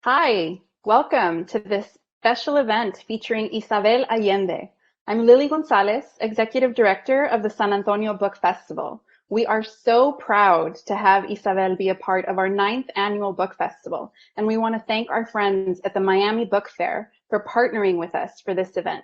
Hi, welcome to this special event featuring Isabel Allende. I'm Lily Gonzalez, Executive Director of the San Antonio Book Festival. We are so proud to have Isabel be a part of our 9th annual book festival, and we want to thank our friends at the Miami Book Fair for partnering with us for this event.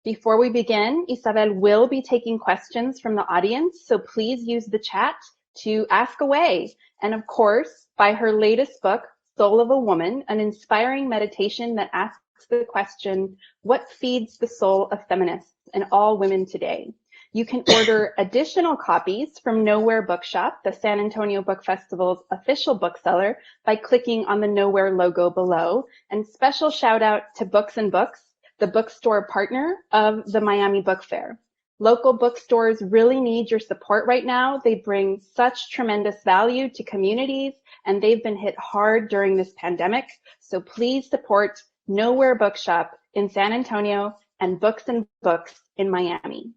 Before we begin, Isabel will be taking questions from the audience, so please use the chat to ask away. And of course, by her latest book, Soul of a Woman, an inspiring meditation that asks the question, what feeds the soul of feminists and all women today? You can order additional copies from Nowhere Bookshop, the San Antonio Book Festival's official bookseller, by clicking on the Nowhere logo below. And special shout out to Books and Books, the bookstore partner of the Miami Book Fair. Local bookstores really need your support right now. They bring such tremendous value to communities, and they've been hit hard during this pandemic. So please support Nowhere Bookshop in San Antonio and Books and Books in Miami.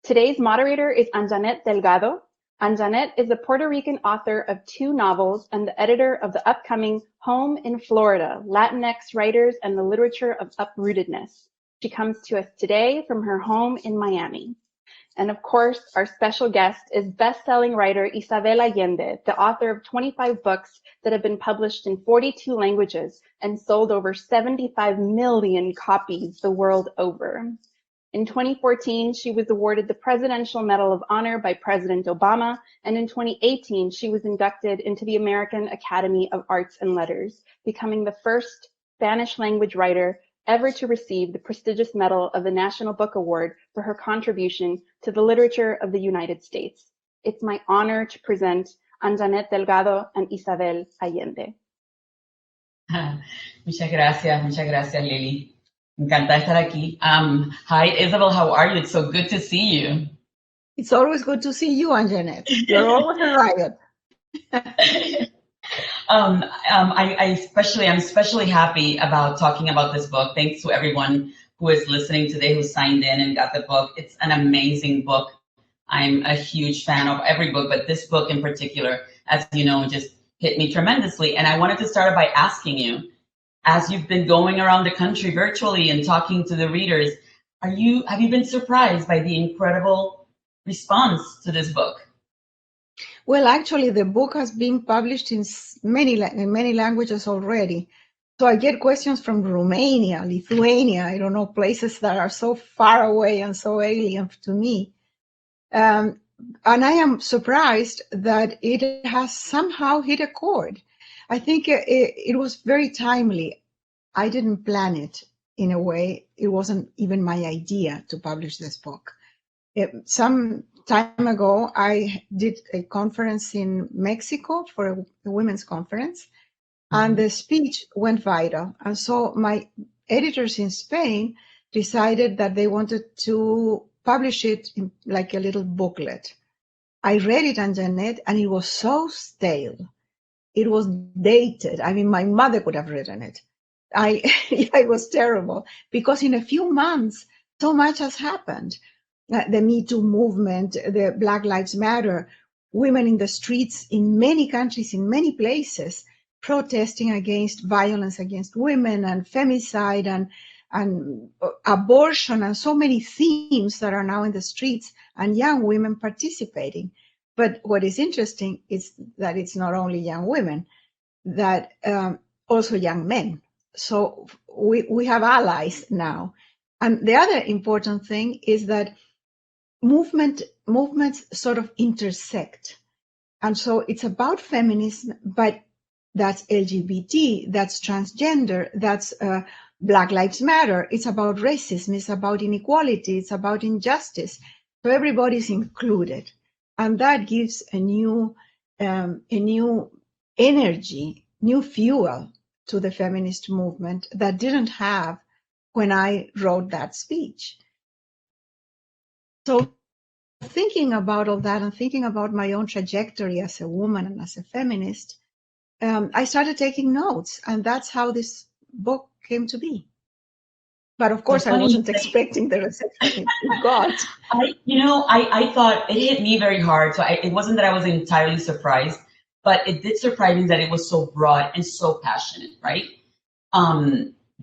Today's moderator is Anjanet Delgado. Anjanet is a Puerto Rican author of 2 novels and the editor of the upcoming Home in Florida, Latinx Writers and the Literature of Uprootedness. She comes to us today from her home in Miami. And of course, our special guest is best-selling writer Isabel Allende, the author of 25 books that have been published in 42 languages and sold over 75 million copies the world over. In 2014, she was awarded the Presidential Medal of Honor by President Obama, and in 2018, she was inducted into the American Academy of Arts and Letters, becoming the first Spanish language writer ever to receive the prestigious Medal of the National Book Award for her contribution to the literature of the United States. It's my honor to present Anjanet Delgado and Isabel Allende. Muchas gracias, Lily. Encantada estar aquí. Hi, Isabel, how are you? It's so good to see you. It's always good to see you, Anjanet. You're always a riot. I'm especially happy about talking about this book. Thanks to everyone who is listening today, who signed in and got the book. It's an amazing book. I'm a huge fan of every book, but this book in particular, as you know, just hit me tremendously. And I wanted to start by asking you, as you've been going around the country virtually and talking to the readers, have you been surprised by the incredible response to this book? Well, actually, the book has been published in many languages already. So I get questions from Romania, Lithuania, I don't know, places that are so far away and so alien to me. And I am surprised that it has somehow hit a chord. I think it was very timely. I didn't plan it in a way. It wasn't even my idea to publish this book. Some time ago, I did a conference in Mexico for a women's conference, and the speech went viral. And so my editors in Spain decided that they wanted to publish it in like a little booklet. I read it, Anjanet, and it was so stale. It was dated. I mean, my mother could have written it. It was terrible because in a few months, so much has happened. The Me Too movement, the Black Lives Matter, women in the streets in many countries, in many places, protesting against violence against women and femicide and abortion and so many themes that are now in the streets and young women participating. But what is interesting is that it's not only young women, that also young men. So we have allies now. And the other important thing is that movements sort of intersect. And so it's about feminism, but that's LGBT, that's transgender, that's Black Lives Matter. It's about racism, it's about inequality, it's about injustice. So everybody's included. And that gives a new energy, new fuel to the feminist movement that didn't have when I wrote that speech. So thinking about all that and thinking about my own trajectory as a woman and as a feminist, I started taking notes, and that's how this book came to be. But of course, I wasn't expecting the reception it got. I thought it hit me very hard. So it wasn't that I was entirely surprised. but it did surprise me that it was so broad and so passionate, right?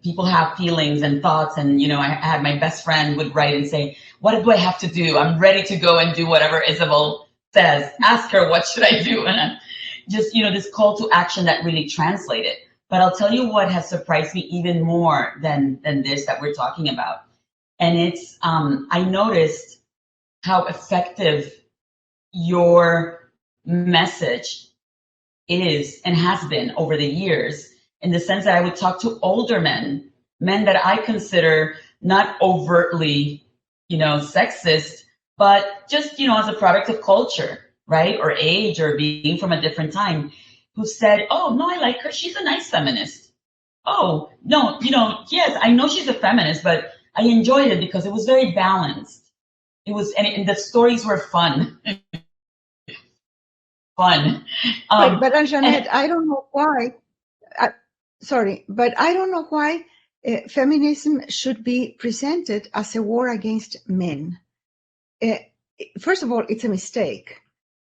People have feelings and thoughts, and I had my best friend would write and say, what do I have to do? I'm ready to go and do whatever Isabel says. Ask her, what should I do? And just, this call to action that really translated. But I'll tell you what has surprised me even more than this that we're talking about. And it's, I noticed how effective your message is and has been over the years, in the sense that I would talk to older men that I consider not overtly, sexist, but just, as a product of culture, right? Or age, or being from a different time, who said, oh, no, I like her. She's a nice feminist. Oh, no, yes, I know she's a feminist, but I enjoyed it because it was very balanced. It was, and the stories were fun. Fun. But Anjanette, I don't know why. But I don't know why feminism should be presented as a war against men. First of all, it's a mistake.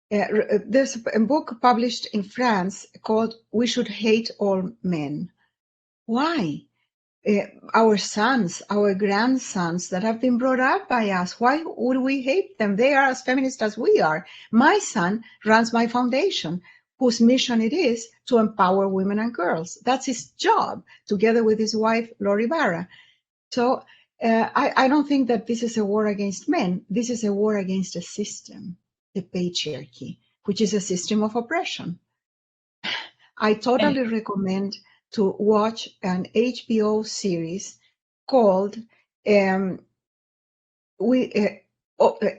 There's a book published in France called "We Should Hate All Men." Why? Our sons, our grandsons that have been brought up by us, why would we hate them? They are as feminist as we are. My son runs my foundation, whose mission it is to empower women and girls. That's his job, together with his wife, Lori Barra. So I don't think that this is a war against men. This is a war against a system, the patriarchy, which is a system of oppression. I totally recommend to watch an HBO series called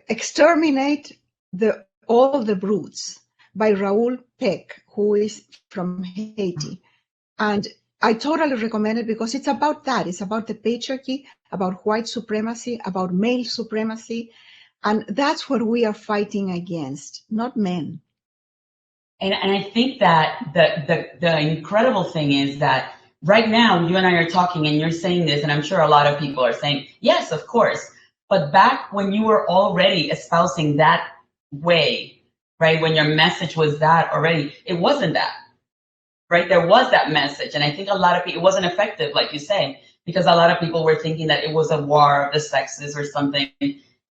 Exterminate All the Brutes by Raoul Peck, who is from Haiti. And I totally recommend it because it's about that. It's about the patriarchy, about white supremacy, about male supremacy. And that's what we are fighting against, not men. And I think that the incredible thing is that right now, you and I are talking and you're saying this, and I'm sure a lot of people are saying, yes, of course. But back when you were already espousing that way, right, when your message was that already, it wasn't that, right? There was that message. And I think a lot of people, it wasn't effective, like you say, because a lot of people were thinking that it was a war of the sexes or something.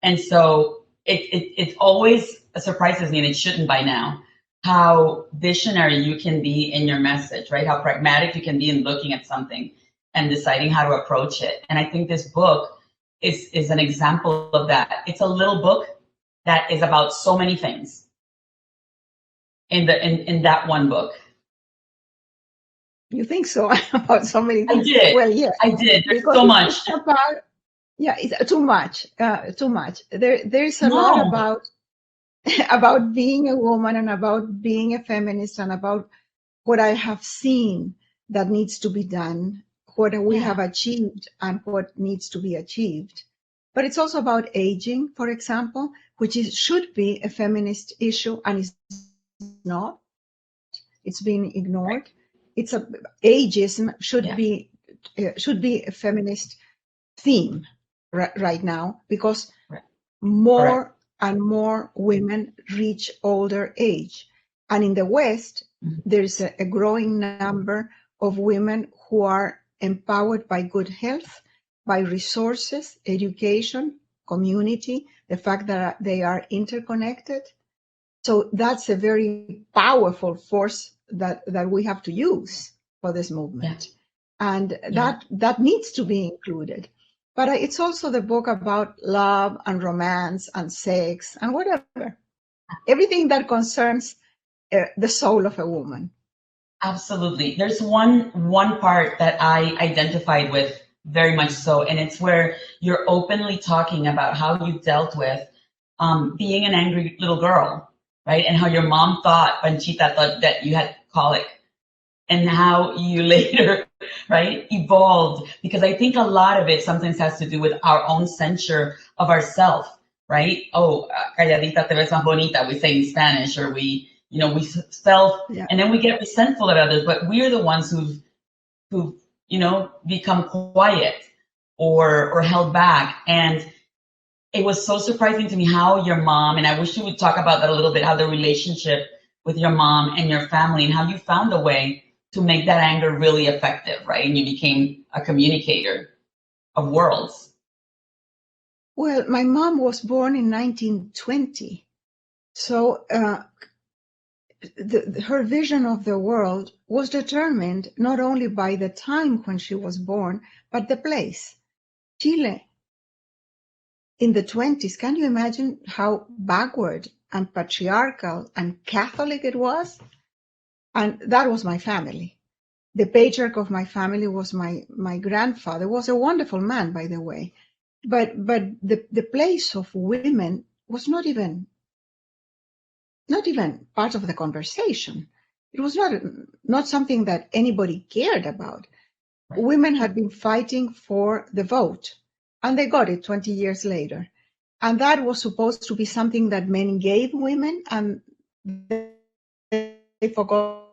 And so it always surprises me, and it shouldn't by now, how visionary you can be in your message, right? How pragmatic you can be in looking at something and deciding how to approach it. And I think this book is an example of that. It's a little book that is about so many things in that one book. You think so? About so many things? I did. Well, yes. I did. There's because so much. It's too much. Too much. There's a lot about being a woman and about being a feminist and about what I have seen that needs to be done, what we have achieved and what needs to be achieved. But it's also about aging, for example, which should be a feminist issue and is not. It's been ignored. Ageism should be a feminist theme right now, because more and more women reach older age. And in the West, there's a growing number of women who are empowered by good health, by resources, education, community, the fact that they are interconnected. So that's a very powerful force that we have to use for this movement. And that needs to be included. But it's also the book about love and romance and sex and whatever. Everything that concerns the soul of a woman. Absolutely. There's one part that I identified with very much so, and it's where you're openly talking about how you dealt with being an angry little girl, right? And how your mom Panchita thought that you had colic, and how you later, right, evolved. Because I think a lot of it sometimes has to do with our own censure of ourselves, right? Oh, calladita te ves más bonita, we say in Spanish, or we self, and then we get resentful at others, but we're the ones who've become quiet or held back. And it was so surprising to me how your mom, and I wish you would talk about that a little bit, how the relationship with your mom and your family, and how you found a way to make that anger really effective, right? And you became a communicator of worlds. Well, my mom was born in 1920. So her vision of the world was determined not only by the time when she was born, but the place. Chile in the 20s, can you imagine how backward and patriarchal and Catholic it was? And that was my family. The patriarch of my family was my grandfather, was a wonderful man, by the way. But the place of women was not even part of the conversation. It was not something that anybody cared about. Right. Women had been fighting for the vote, and they got it 20 years later. And that was supposed to be something that men gave women, and they forgot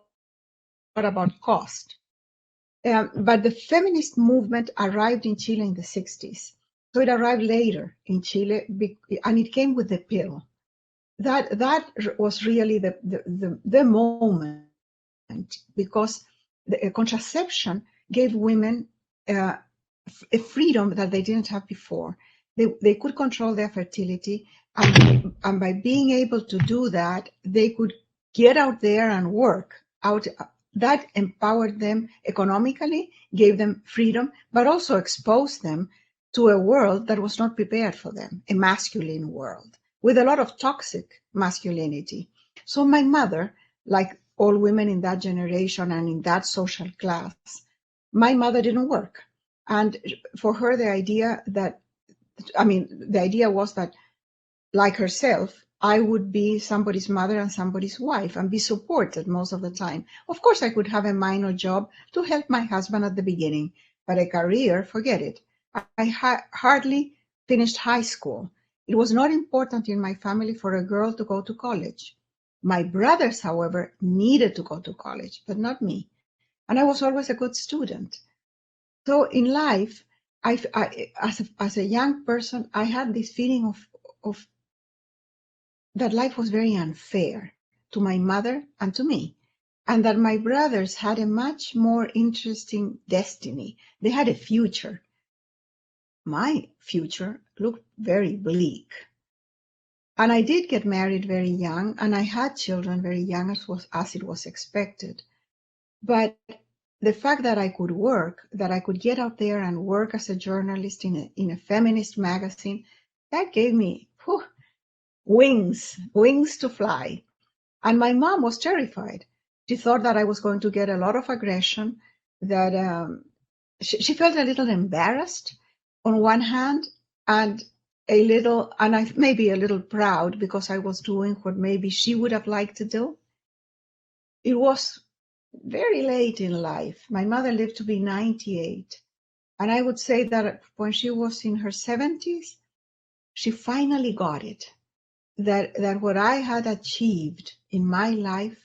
about cost. But the feminist movement arrived in Chile in the 60s. So it arrived later in Chile, and it came with the pill. That was really the moment, because the contraception gave women a freedom that they didn't have before. They could control their fertility, and by being able to do that, they could get out there and work out. That empowered them economically, gave them freedom, but also exposed them to a world that was not prepared for them, a masculine world with a lot of toxic masculinity. So my mother, like all women in that generation and in that social class, my mother didn't work. And for her, the idea was that, like herself, I would be somebody's mother and somebody's wife and be supported most of the time. Of course, I could have a minor job to help my husband at the beginning, but a career, forget it. I hardly finished high school. It was not important in my family for a girl to go to college. My brothers, however, needed to go to college, but not me. And I was always a good student. So in life, as a young person, I had this feeling of that life was very unfair to my mother and to me, and that my brothers had a much more interesting destiny. They had a future. My future looked very bleak. And I did get married very young, and I had children very young, as it was expected. But the fact that I could work, that I could get out there and work as a journalist in a feminist magazine, that gave me wings to fly. And my mom was terrified. She thought that I was going to get a lot of aggression, that she felt a little embarrassed on one hand, and maybe a little proud because I was doing what maybe she would have liked to do. It was very late in life. My mother lived to be 98. And I would say that when she was in her 70s, she finally got it. That what I had achieved in my life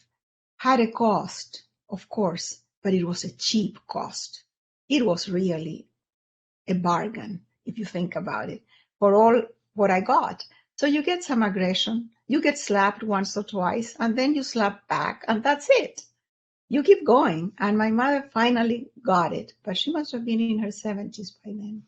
had a cost, of course, but it was a cheap cost. It was really a bargain, if you think about it, for all what I got. So you get some aggression, you get slapped once or twice, and then you slap back, and that's it. You keep going. And my mother finally got it, but she must have been in her 70s by then.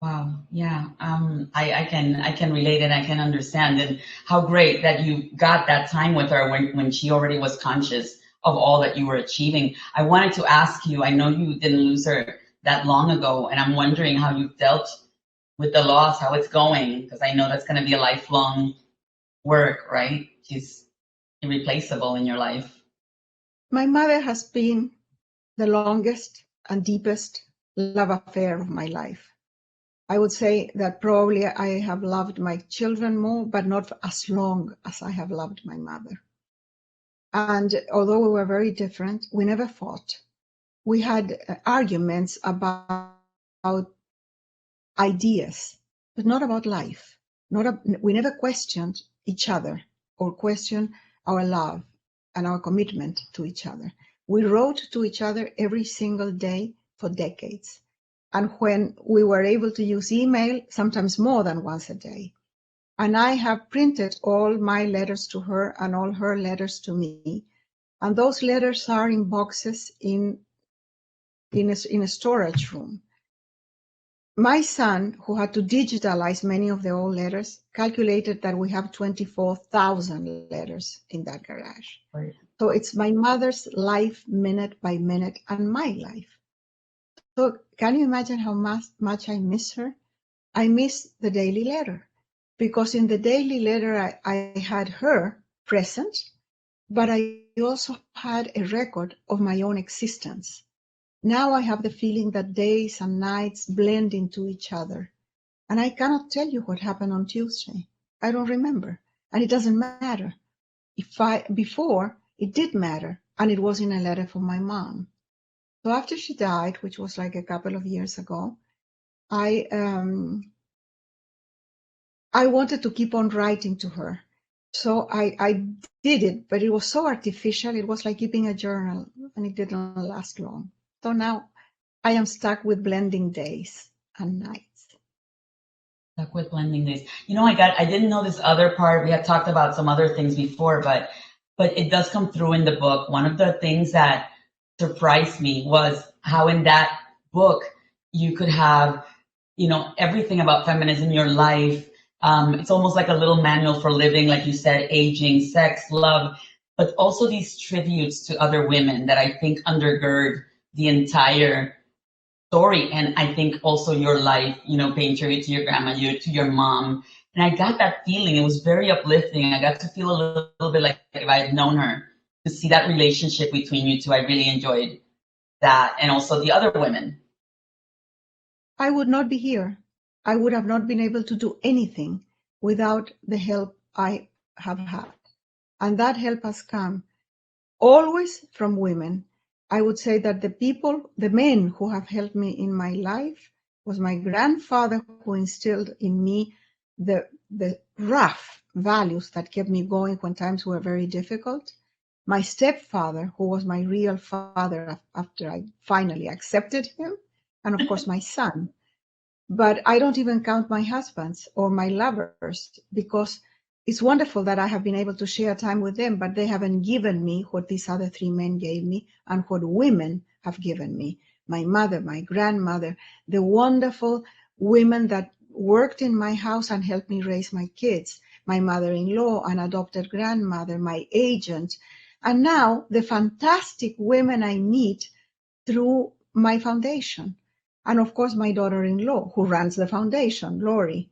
Wow. Yeah. I can relate and I can understand, and how great that you got that time with her when she already was conscious of all that you were achieving. I wanted to ask you, I know you didn't lose her that long ago, and I'm wondering how you dealt with the loss, how it's going, because I know that's going to be a lifelong work, right? She's irreplaceable in your life. My mother has been the longest and deepest love affair of my life. I would say that probably I have loved my children more, but not as long as I have loved my mother. And although we were very different, we never fought. We had arguments about ideas, but not about life. We never questioned each other or questioned our love and our commitment to each other. We wrote to each other every single day for decades. And when we were able to use email, sometimes more than once a day. And I have printed all my letters to her and all her letters to me. And those letters are in boxes in a storage room. My son, who had to digitalize many of the old letters, calculated that we have 24,000 letters in that garage. Right. So it's my mother's life, minute by minute, and my life. So can you imagine how much I miss her? I miss the daily letter, because in the daily letter I had her present, but I also had a record of my own existence. Now I have the feeling that days and nights blend into each other. And I cannot tell you what happened on Tuesday. I don't remember. And it doesn't matter. Before, it did matter. And it was in a letter from my mom. So after she died, which was like a couple of years ago, I wanted to keep on writing to her. So I did it, but it was so artificial. It was like keeping a journal, and it didn't last long. So now I am stuck with blending days and nights. Stuck with blending days. You know, I didn't know this other part. We had talked about some other things before, but it does come through in the book. One of the things that surprised me was how in that book you could have, you know, everything about feminism in your life. It's almost like a little manual for living, like you said, aging, sex, love, but also these tributes to other women that I think undergird the entire story. And I think also your life, you know, paying tribute to your grandma, to your mom. And I got that feeling. It was very uplifting. I got to feel a little bit like if I had known her, to see that relationship between you two. I really enjoyed that. And also the other women. I would not be here. I would have not been able to do anything without the help I have had. And that help has come always from women. I would say that the men who have helped me in my life was my grandfather, who instilled in me the rough values that kept me going when times were very difficult. My stepfather, who was my real father after I finally accepted him, and of course my son. But I don't even count my husbands or my lovers, because it's wonderful that I have been able to share time with them, but they haven't given me what these other three men gave me and what women have given me. My mother, my grandmother, the wonderful women that worked in my house and helped me raise my kids, my mother-in-law, an adopted grandmother, my agent, and now the fantastic women I meet through my foundation. And of course, my daughter-in-law, who runs the foundation, Lori.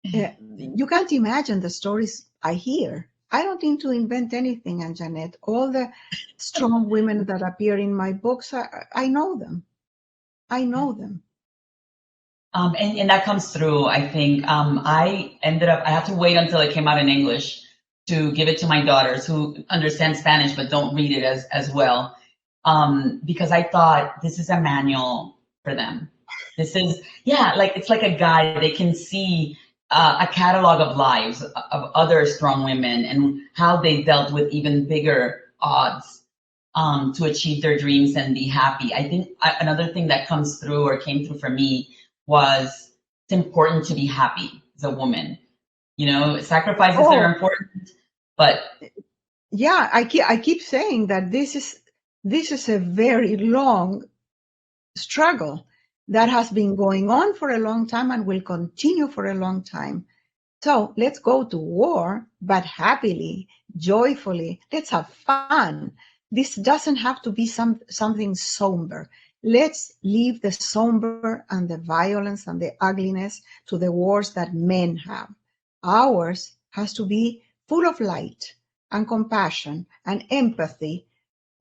You can't imagine the stories I hear. I don't need to invent anything, Anjanette. All the strong women that appear in my books, I know them. I know them. And that comes through, I think. I have to wait until it came out in English to give it to my daughters, who understand Spanish but don't read it as well. Because I thought this is a manual for them. This is, like it's like a guide. They can see a catalog of lives of other strong women and how they dealt with even bigger odds to achieve their dreams and be happy. I think another thing that comes through or came through for me was it's important to be happy as a woman. You know, sacrifices are important, but yeah, I keep saying that this is a very long struggle that has been going on for a long time and will continue for a long time. So let's go to war, but happily, joyfully. Let's have fun. This doesn't have to be something somber. Let's leave the somber and the violence and the ugliness to the wars that men have. Ours has to be full of light and compassion and empathy.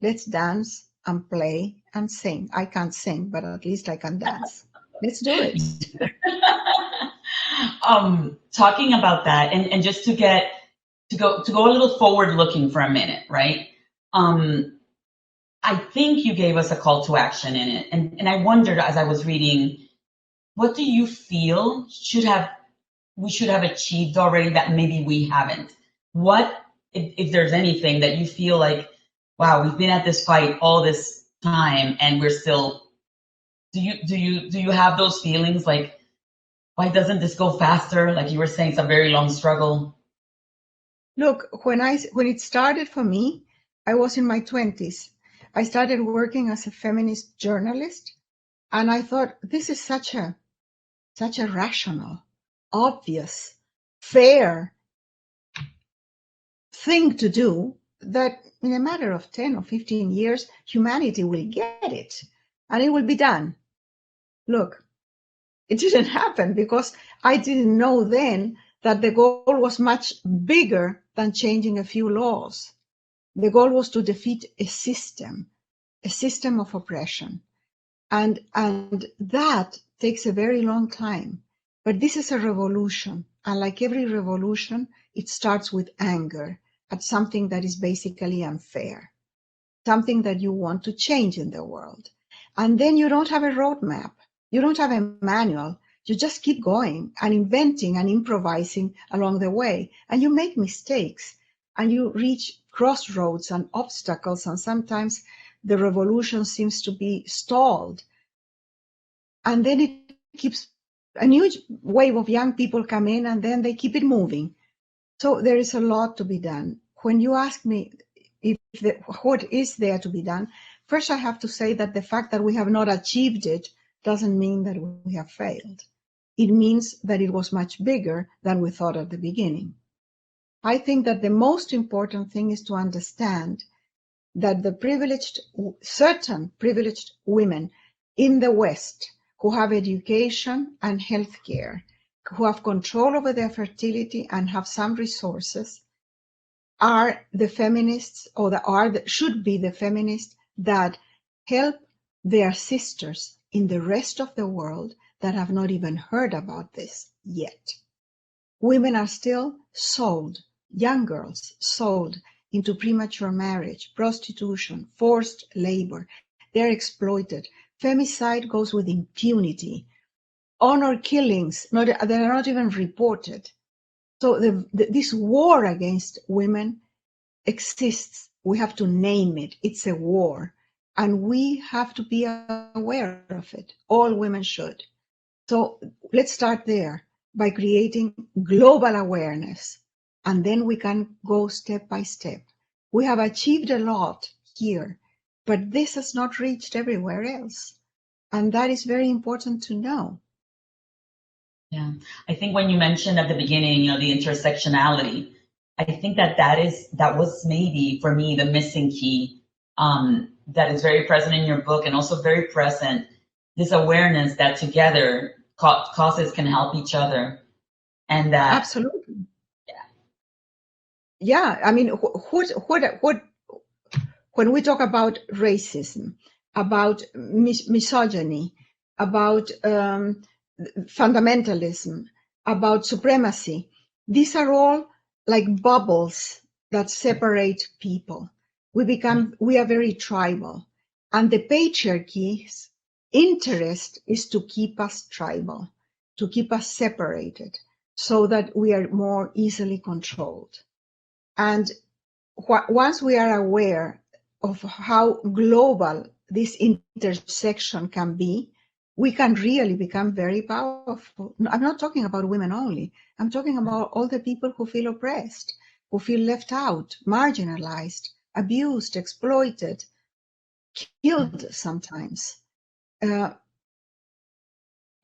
Let's dance and play and sing. I can't sing, but at least I can dance. Let's do it. Talking about that, and just to go a little forward looking for a minute, right? I think you gave us a call to action in it, and I wondered as I was reading, what do you feel we should have achieved already that maybe we haven't? What, if there's anything that you feel like, wow, we've been at this fight all this time and we're still, do you have those feelings like, Why doesn't this go faster? Like you were saying, it's a very long struggle. Look, when it started for me, I was in my 20s. I started working as a feminist journalist, and I thought this is such a rational, obvious, fair thing to do that in a matter of 10 or 15 years, humanity will get it and it will be done. Look, it didn't happen because I didn't know then that the goal was much bigger than changing a few laws. The goal was to defeat a system of oppression. And that takes a very long time. But this is a revolution. And like every revolution, it starts with anger at something that is basically unfair, something that you want to change in the world. And then you don't have a roadmap. You don't have a manual. You just keep going and inventing and improvising along the way. And you make mistakes and you reach crossroads and obstacles. And sometimes the revolution seems to be stalled. And then it keeps a new wave of young people come in and then they keep it moving. So there is a lot to be done. When you ask me what is there to be done, first I have to say that the fact that we have not achieved it doesn't mean that we have failed. It means that it was much bigger than we thought at the beginning. I think that the most important thing is to understand that certain privileged women in the West who have education and healthcare, who have control over their fertility and have some resources, are the feminists, or should be the feminists that help their sisters in the rest of the world that have not even heard about this yet. Women are still sold, young girls sold into premature marriage, prostitution, forced labor. They're exploited. Femicide goes with impunity. Honor killings, they're not even reported. So this war against women exists. We have to name it. It's a war. And we have to be aware of it. All women should. So let's start there by creating global awareness. And then we can go step by step. We have achieved a lot here, but this has not reached everywhere else. And that is very important to know. Yeah, I think when you mentioned at the beginning, the intersectionality, I think that was maybe for me the missing key that is very present in your book, and also very present this awareness that together causes can help each other, and that absolutely. Yeah, I mean, what when we talk about racism, about misogyny, about fundamentalism, about supremacy, these are all like bubbles that separate people. We are very tribal, and the patriarchy's interest is to keep us tribal, to keep us separated, so that we are more easily controlled. And once we are aware of how global this intersection can be, we can really become very powerful. I'm not talking about women only. I'm talking about all the people who feel oppressed, who feel left out, marginalized, abused, exploited, killed sometimes. Yeah.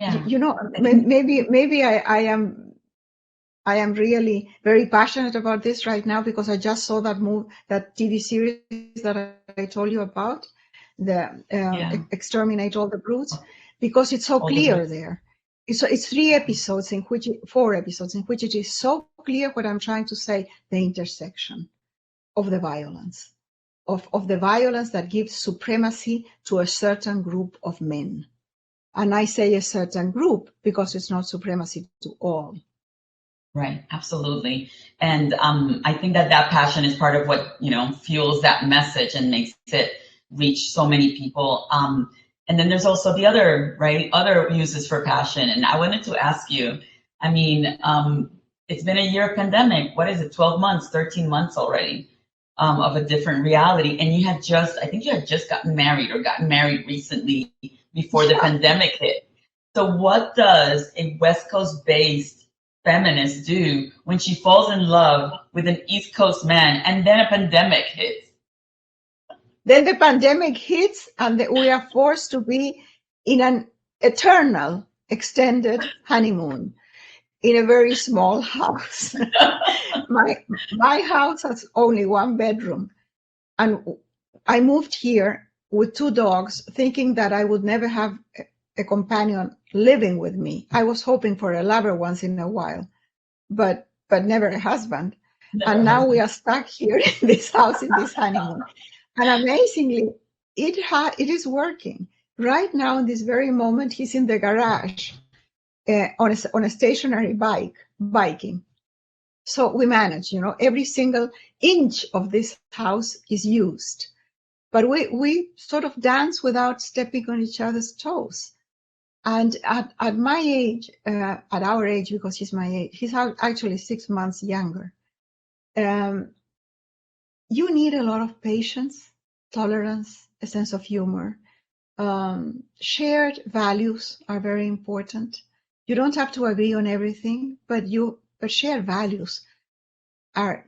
Maybe I am really very passionate about this right now because I just saw that TV series that I told you about, Exterminate All the Brutes, because it's so clear there. It's 4 episodes in which it is so clear what I'm trying to say, the intersection of the violence, of the violence that gives supremacy to a certain group of men. And I say a certain group because it's not supremacy to all. Right, absolutely. And I think that passion is part of what, fuels that message and makes it reach so many people. And then there's also the other uses for passion. And I wanted to ask you, I mean, it's been a year pandemic. What is it, 12 months, 13 months already of a different reality. And I think you had just gotten married recently before the pandemic hit. So what does a West Coast-based feminist do when she falls in love with an East Coast man and then a pandemic hits? Then the pandemic hits and we are forced to be in an eternal extended honeymoon in a very small house. my house has only one bedroom, and I moved here with 2 dogs thinking that I would never have a companion living with me. I was hoping for a lover once in a while, but never a husband. And now we are stuck here in this house, in this honeymoon. And amazingly, it is working. Right now, in this very moment, he's in the garage on a stationary biking. So we manage, every single inch of this house is used. But we sort of dance without stepping on each other's toes. And at my age, at our age, because he's my age, he's actually 6 months younger. You need a lot of patience, tolerance, a sense of humor. Shared values are very important. You don't have to agree on everything, but shared values are,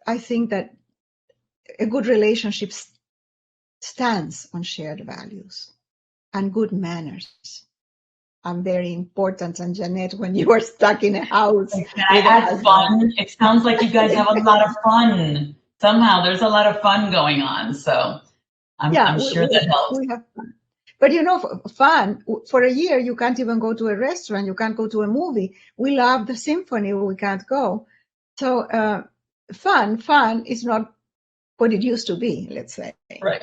I think that a good relationship stands on shared values and good manners. Are very important. And Jeanette, when you are stuck in a house, can I add fun? It sounds like you guys have a lot of fun. Somehow there's a lot of fun going on. So I'm sure that helps. We have fun. But fun, for a year, you can't even go to a restaurant. You can't go to a movie. We love the symphony, we can't go. So fun is not what it used to be, let's say. Right.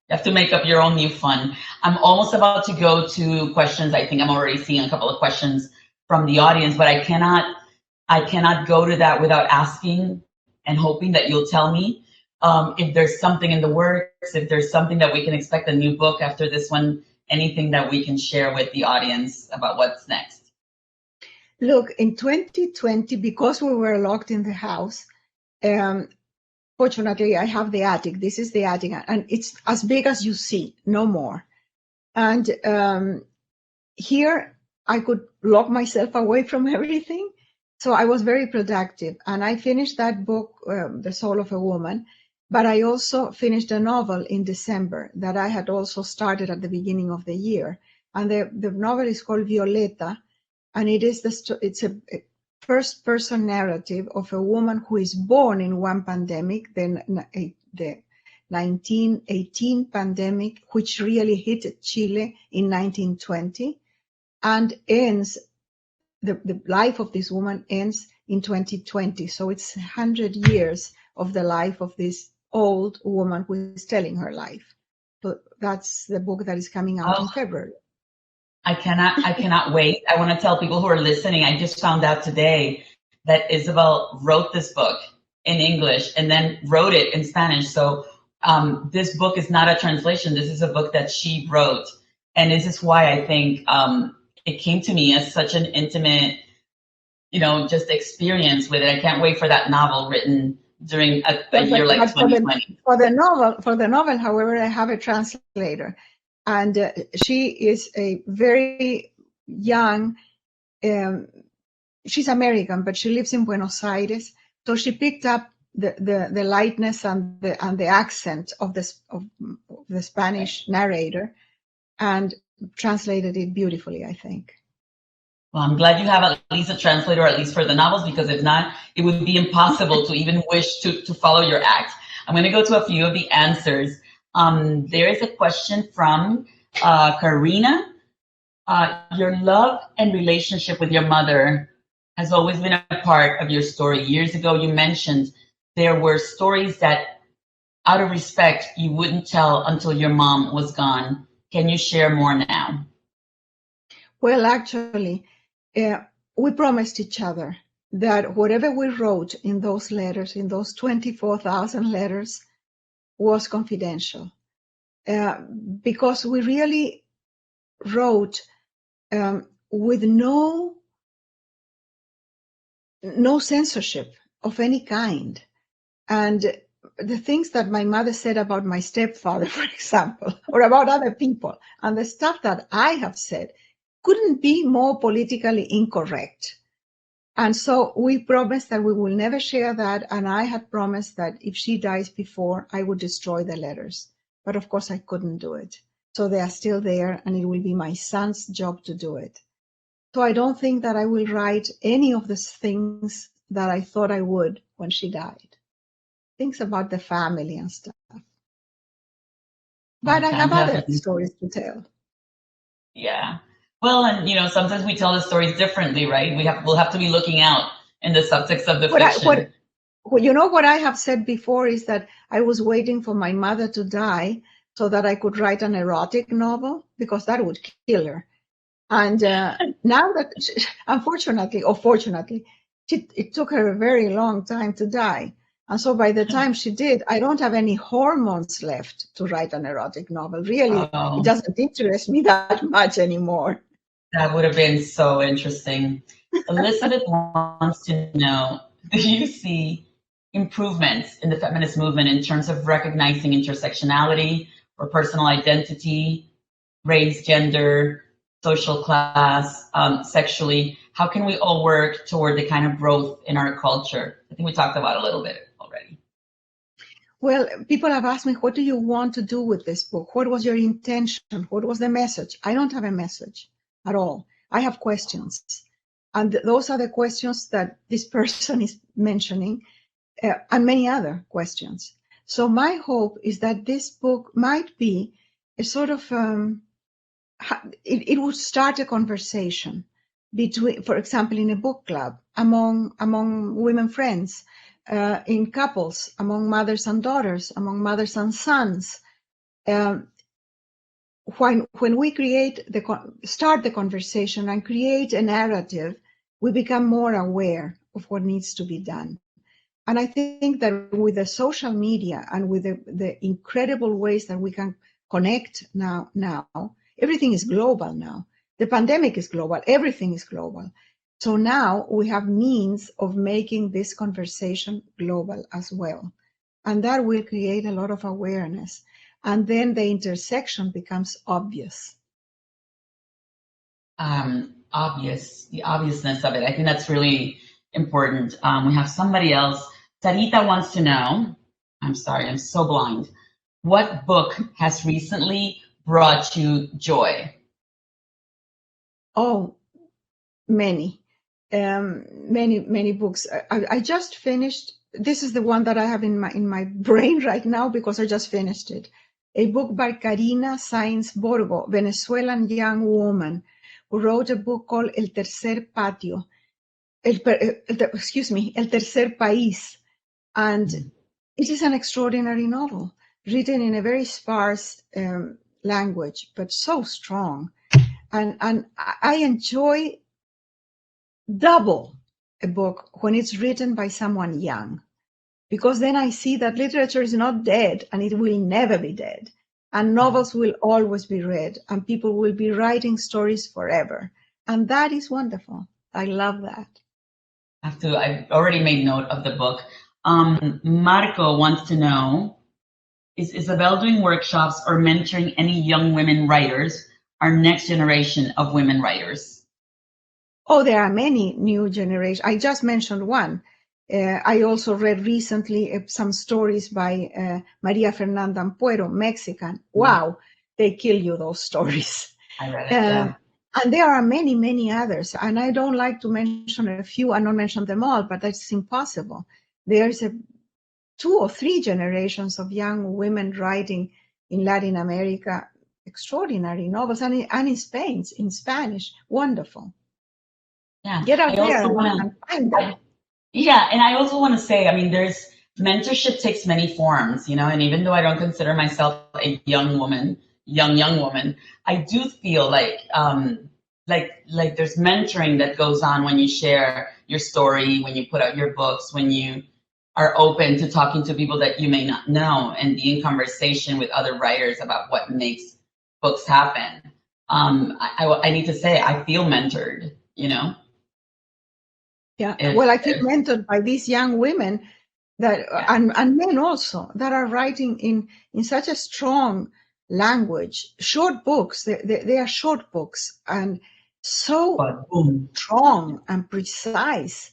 You have to make up your own new fun. I'm almost about to go to questions. I think I'm already seeing a couple of questions from the audience, but I cannot go to that without asking and hoping that you'll tell me if there's something in the works, if there's something that we can expect, a new book after this one, anything that we can share with the audience about what's next. Look, in 2020, because we were locked in the house, fortunately, I have the attic. This is the attic, and it's as big as you see, no more. And here I could lock myself away from everything. So I was very productive. And I finished that book, The Soul of a Woman, but I also finished a novel in December that I had also started at the beginning of the year. And the novel is called Violeta, and it's a first-person narrative of a woman who is born in one pandemic, the 1918 pandemic, which really hit Chile in 1920, and ends, the life of this woman ends in 2020. So it's 100 years of the life of this old woman who is telling her life. So that's the book that is coming out in February. I cannot wait. I want to tell people who are listening, I just found out today that Isabel wrote this book in English and then wrote it in Spanish. So this book is not a translation. This is a book that she wrote. And this is why I think it came to me as such an intimate, just experience with it. I can't wait for that novel written during a year like 2020. For the novel, however, I have a translator. And she is a very young, she's American, but she lives in Buenos Aires. So she picked up the lightness and the accent of the Spanish narrator and translated it beautifully, I think. Well, I'm glad you have at least a translator, at least for the novels, because if not, it would be impossible to even wish to follow your act. I'm going to go to a few of the answers. There is a question from Karina. Your love and relationship with your mother has always been a part of your story. Years ago, you mentioned there were stories that, out of respect, you wouldn't tell until your mom was gone. Can you share more now? Well, actually, we promised each other that whatever we wrote in those letters, in those 24,000 letters, was confidential. Because we really wrote with no censorship of any kind. And the things that my mother said about my stepfather, for example, or about other people, and the stuff that I have said couldn't be more politically incorrect. And so we promised that we will never share that. And I had promised that if she dies before, I would destroy the letters. But of course, I couldn't do it. So they are still there, and it will be my son's job to do it. So I don't think that I will write any of the things that I thought I would when she died. Things about the family and stuff. But I have other stories to tell. Yeah. Well, and sometimes we tell the stories differently, right? We'll have to be looking out in the subtext of the fiction. What I have said before is that I was waiting for my mother to die so that I could write an erotic novel, because that would kill her. And now that, unfortunately or fortunately, it took her a very long time to die. And so by the time she did, I don't have any hormones left to write an erotic novel. Really, It doesn't interest me that much anymore. That would have been so interesting. Elizabeth wants to know, do you see improvements in the feminist movement in terms of recognizing intersectionality or personal identity, race, gender, social class, sexually? How can we all work toward the kind of growth in our culture? I think we talked about it a little bit already. Well, people have asked me, what do you want to do with this book? What was your intention? What was the message? I don't have a message at all. I have questions. And those are the questions that this person is mentioning, and many other questions. So my hope is that this book might be a sort of, it would start a conversation between, for example, in a book club, among women friends, in couples, among mothers and daughters, among mothers and sons. When we start the conversation and create a narrative, we become more aware of what needs to be done. And I think that with the social media and with the incredible ways that we can connect now, everything is global now. The pandemic is global, everything is global. So now we have means of making this conversation global as well. And that will create a lot of awareness. And then the intersection becomes obvious. The obviousness of it. I think that's really important. We have somebody else. Sarita wants to know, I'm sorry, I'm so blind. What book has recently brought you joy? Oh, many books. I just finished, this is the one that I have in my brain right now because I just finished it. A book by Karina Sainz Borgo, Venezuelan young woman, who wrote a book called El Tercer Patio, El Tercer País. And it is an extraordinary novel, written in a very sparse language, but so strong. And I enjoy double a book when it's written by someone young, because then I see that literature is not dead and it will never be dead. And novels will always be read and people will be writing stories forever. And that is wonderful. I love that. I've already made note of the book. Marco wants to know, is Isabel doing workshops or mentoring any young women writers, our next generation of women writers? Oh, there are many new generations. I just mentioned one. I also read recently some stories by Maria Fernanda Ampuero, Mexican. Wow, they kill you, those stories. I read it, yeah. And there are many, many others. And I don't like to mention a few and not mention them all, but that's impossible. There's 2 or 3 generations of young women writing in Latin America, extraordinary novels, and in Spain, in Spanish, wonderful. Yeah. Get out there and find them. Yeah, and I also want to say, I mean, mentorship takes many forms, and even though I don't consider myself a young woman, I do feel like there's mentoring that goes on when you share your story, when you put out your books, when you are open to talking to people that you may not know and be in conversation with other writers about what makes books happen. I need to say, I feel mentored, Yeah, well, I feel mentored by these young women that, and men also, that are writing in such a strong language, short books. They are short books, and so But boom. strong and precise.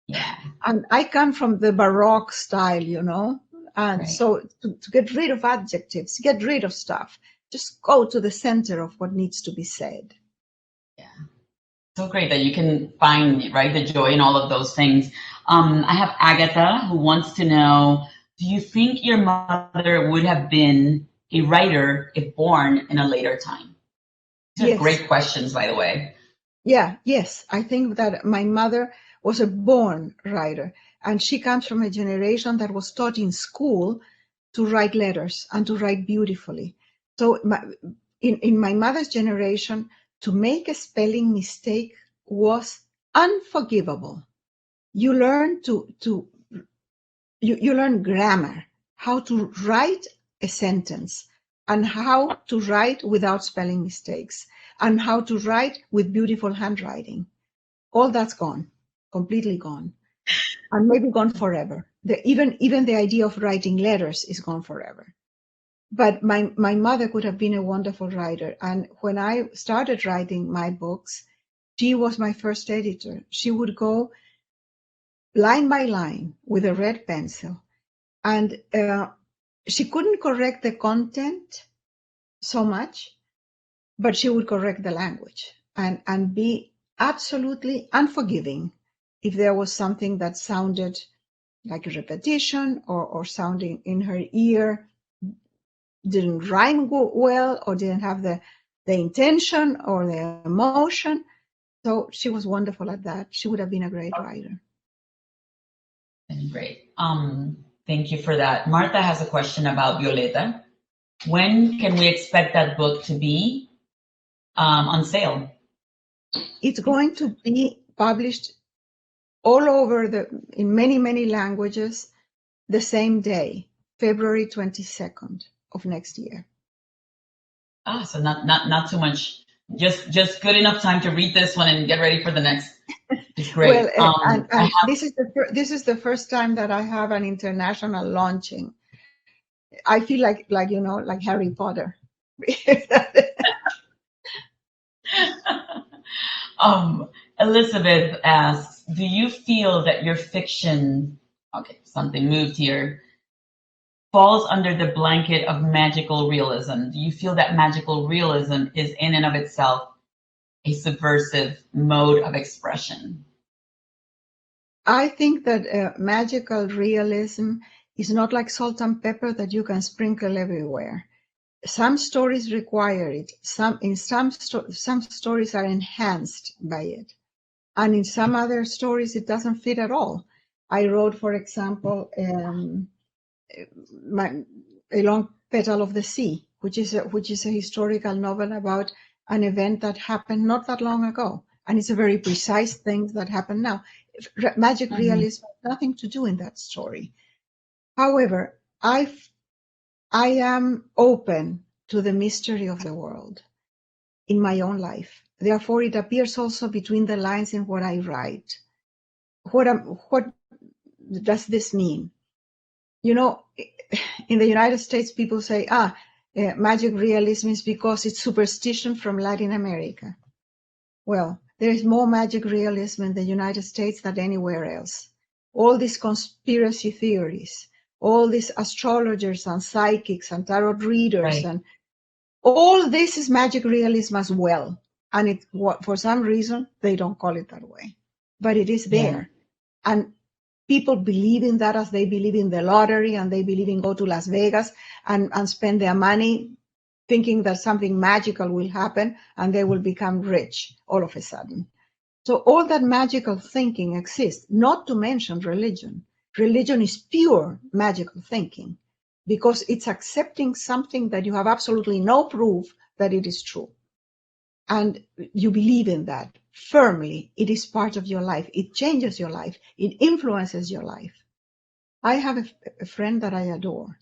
Yeah. And I come from the Baroque style, you know, and Right. so to get rid of adjectives, get rid of stuff, just go to the center of what needs to be said. Yeah. So great that you can find, right, the joy in all of those things. I have Agatha who wants to know, do you think your mother would have been a writer if born in a later time? These are Yes. great questions, by the way. Yeah, yes. I think that my mother was a born writer, and she comes from a generation that was taught in school to write letters and to write beautifully. So in my mother's generation, to make a spelling mistake was unforgivable. You learn you learn grammar, how to write a sentence, and how to write without spelling mistakes, and how to write with beautiful handwriting. All that's gone, completely gone, and maybe gone forever. Even the idea of writing letters is gone forever. But my mother could have been a wonderful writer. And when I started writing my books, she was my first editor. She would go line by line with a red pencil, and she couldn't correct the content so much, but she would correct the language and be absolutely unforgiving if there was something that sounded like a repetition or sounding in her ear didn't rhyme well or didn't have the intention or the emotion. So she was wonderful at that. She would have been a great writer. Great. Thank you for that. Martha has a question about Violeta. When can we expect that book to be on sale? It's going to be published all over in many languages the same day, February 22nd of next year. So not too much. Just good enough time to read this one and get ready for the next. It's great. Well, and this is the first time that I have an international launching. I feel like you know, like Harry Potter. Elizabeth asks, do you feel that your fiction, okay, something moved here, falls under the blanket of magical realism? Do you feel that magical realism is in and of itself a subversive mode of expression? I think that magical realism is not like salt and pepper that you can sprinkle everywhere. Some stories require it. Some stories are enhanced by it, and in some other stories it doesn't fit at all. I wrote, for example, A Long Petal of the Sea, which is a historical novel about an event that happened not that long ago, and it's a very precise thing that happened now. Magic realism has nothing to do in that story. However, I am open to the mystery of the world in my own life. Therefore, it appears also between the lines in what I write. What does this mean? You know, in the United States, people say, magic realism is because it's superstition from Latin America. Well, there is more magic realism in the United States than anywhere else. All these conspiracy theories, all these astrologers and psychics and tarot readers, right, and all this is magic realism as well. And for some reason, they don't call it that way, but it is there. Yeah. And people believe in that as they believe in the lottery, and they believe in go to Las Vegas and spend their money thinking that something magical will happen and they will become rich all of a sudden. So all that magical thinking exists, not to mention religion. Religion is pure magical thinking because it's accepting something that you have absolutely no proof that it is true. And you believe in that firmly. It is part of your life. It changes your life. It influences your life. I have a friend that I adore.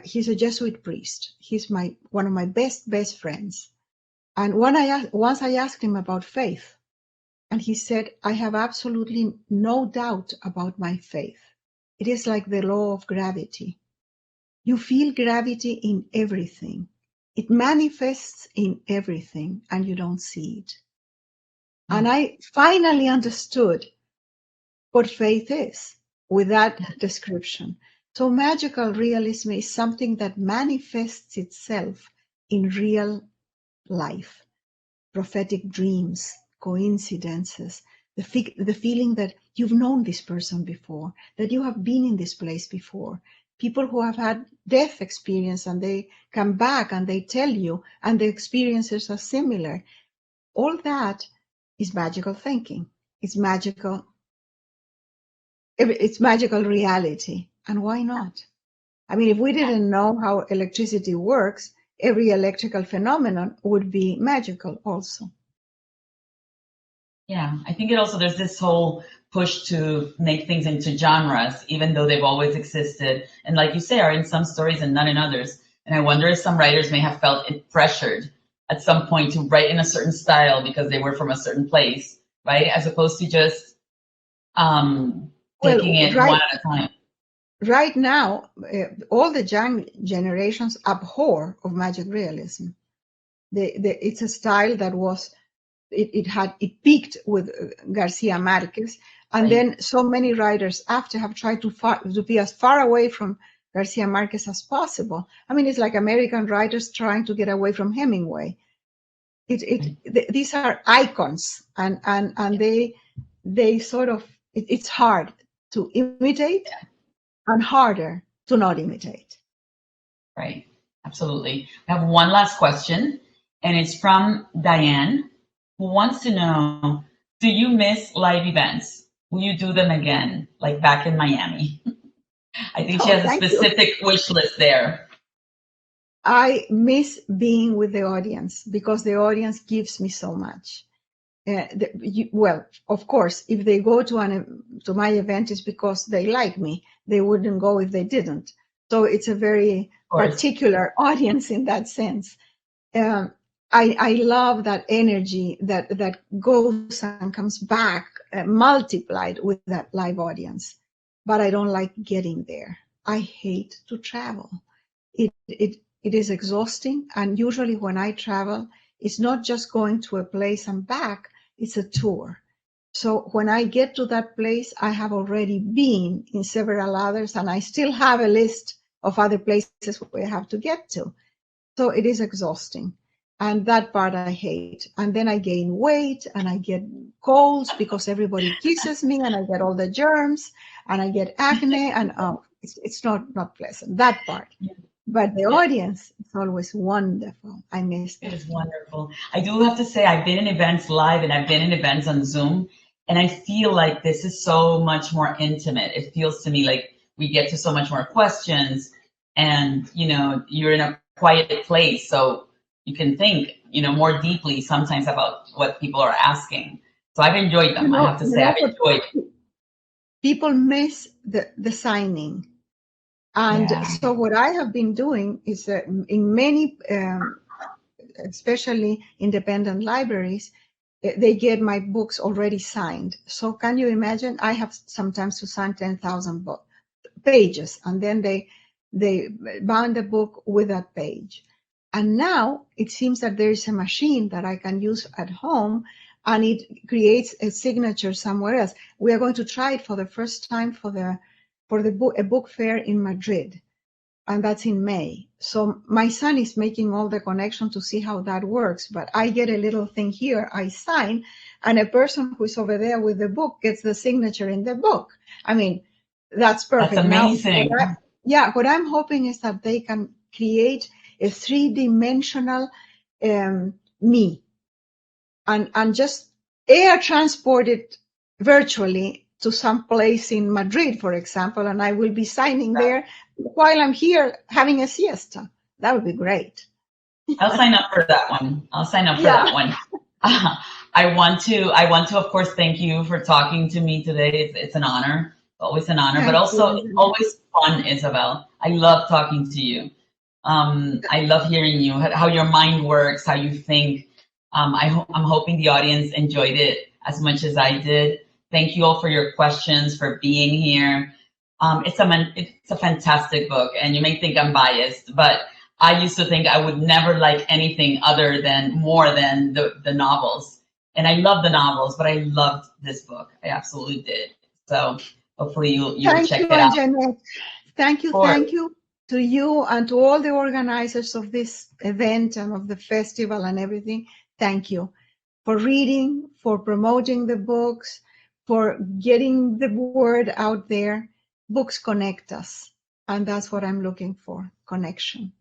He's a Jesuit priest. He's one of my best friends. And once I asked him about faith, and he said, I have absolutely no doubt about my faith. It is like the law of gravity. You feel gravity in everything. It manifests in everything, and you don't see it. And I finally understood what faith is with that description. So magical realism is something that manifests itself in real life. Prophetic dreams, coincidences, the feeling that you've known this person before, that you have been in this place before. People who have had death experience and they come back and they tell you, and the experiences are similar. All that is magical thinking. It's magical reality. And why not? I mean, if we didn't know how electricity works, every electrical phenomenon would be magical also. Yeah, I think there's this whole push to make things into genres, even though they've always existed. And like you say, are in some stories and not in others. And I wonder if some writers may have felt pressured at some point to write in a certain style because they were from a certain place, right? As opposed to just taking it one at a time. Right now, all the young generations abhor of magic realism. It's a style that was, it peaked with Garcia Marquez, and then so many writers after have tried to be as far away from Garcia Marquez as possible. I mean, it's like American writers trying to get away from Hemingway. These are icons, and they sort of, it's hard to imitate and harder to not imitate. Right, absolutely. I have one last question, and it's from Diane, who wants to know, do you miss live events? Will you do them again, like back in Miami? I think she has a specific wish list there. I miss being with the audience because the audience gives me so much. Well, of course, if they go to my event, it's because they like me. They wouldn't go if they didn't. So it's a very particular audience in that sense. I love that energy that goes and comes back multiplied with that live audience. But I don't like getting there. I hate to travel. It is exhausting. And usually when I travel, it's not just going to a place and back, it's a tour. So when I get to that place, I have already been in several others, and I still have a list of other places where I have to get to. So it is exhausting. And that part I hate. And then I gain weight and I get colds because everybody kisses me and I get all the germs and I get acne and it's not pleasant, that part. But the audience is always wonderful. I miss that. It is wonderful. I do have to say, I've been in events live and I've been in events on Zoom, and I feel like this is so much more intimate. It feels to me like we get to so much more questions, and you're in a quiet place, so you can think, more deeply sometimes about what people are asking. So I've enjoyed them. I have to say, I've enjoyed. People miss the signing. And so what I have been doing is in many, especially independent libraries, they get my books already signed. So can you imagine? I have sometimes to sign 10,000 pages, and then they bound the book with that page. And now it seems that there is a machine that I can use at home, and it creates a signature somewhere else. We are going to try it for the first time for a book fair in Madrid, and that's in May. So my son is making all the connection to see how that works, but I get a little thing here, I sign, and a person who's over there with the book gets the signature in the book. I mean, that's perfect. That's amazing. Now, what I'm hoping is that they can create a 3-dimensional me and just air transport it virtually to some place in Madrid, for example, and I will be signing there while I'm here having a siesta. That would be great. I'll sign up for that one. That one. I want to, of course, thank you for talking to me today. It's an honor, always an honor, but also it's always fun, Isabel. I love talking to you. I love hearing you, how your mind works, how you think. I'm hoping the audience enjoyed it as much as I did. Thank you all for your questions, for being here. It's a fantastic book, and you may think I'm biased, but I used to think I would never like anything more than the novels. And I love the novels, but I loved this book. I absolutely did. So hopefully you'll check it out. Jeanette. Thank you to you and to all the organizers of this event and of the festival and everything. Thank you for reading, for promoting the books, for getting the word out there. Books connect us, and that's what I'm looking for, connection.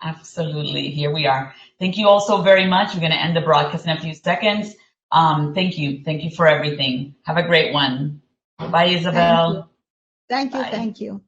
Absolutely. Here we are. Thank you all so very much. We're going to end the broadcast in a few seconds. Thank you. Thank you for everything. Have a great one. Bye, Isabel. Thank you. Bye. Thank you.